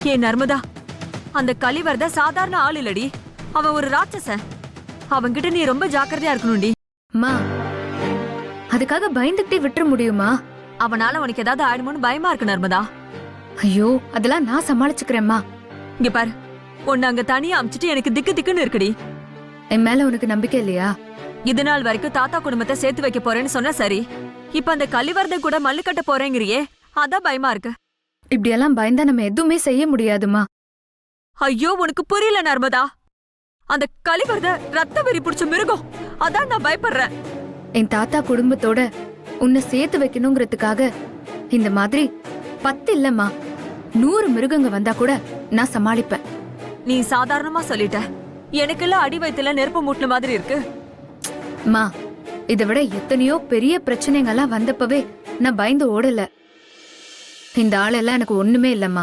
ஏ நர்மதா, அந்த கலிவர்த சாதாரண ஆள் இல்லடி, அவன் ஒரு ராட்சசன். அவன்கிட்ட நீ ரொம்ப ஜாக்கிரதையா இருக்கணும்டி. அம்மா, அதுக்காக பயந்துகிட்டே விட்டுற முடியுமா? அவனால உனக்கு ஏதாவது ஆயிடுமோன்னு பயமா இருக்கு நர்மதா. ஐயோ, அதெல்லாம் நான் சமாளிச்சுக்கிறேம்மா. இங்க பாரு, உன்னை அங்க தனியா அமிச்சிட்டு எனக்கு திக்கு திக்குன்னு இருக்குடி. என் மேல உனக்கு நம்பிக்கை இல்லையா? இது நாள் வரைக்கும் தாத்தா குடும்பத்தை சேர்த்து வைக்க போறேன்னு சொன்ன சரி, இப்ப அந்த கலிவர்த கூட மல்லு கட்ட போறேங்கிறியே, அதான் பயமா இருக்கு. இப்படியெல்லாம் பயந்தா நம்ம எதுவுமே செய்ய முடியாதுமா. ஐயோ, உனக்கு புரியல நர்மதா. அந்த கலிவர்த ரத்த வெறி பிடிச்ச மிருகம், அதான் நான் பயப்படுறேன். என் தாத்தா குடும்பத்தோட உன்னை சேர்த்து வைக்கணுங்கிறதுக்காக இந்த மாதிரி 10 இல்லம்மா 100 மிருகங்க வந்தா கூட நான் சமாளிப்பேன். நீ சாதாரணமா சொல்லிட்ட, எனக்கெல்லாம் அடி வயித்துல நெருப்பு மூட்டின மாதிரி இருக்கு. மா, இதை விட எத்தனையோ பெரிய பிரச்சனைகள்லாம் வந்தப்பவே நான் பயந்து ஓடல. இந்த ஆளெல்லாம் எனக்கு ஒண்ணுமே இல்லம்மா.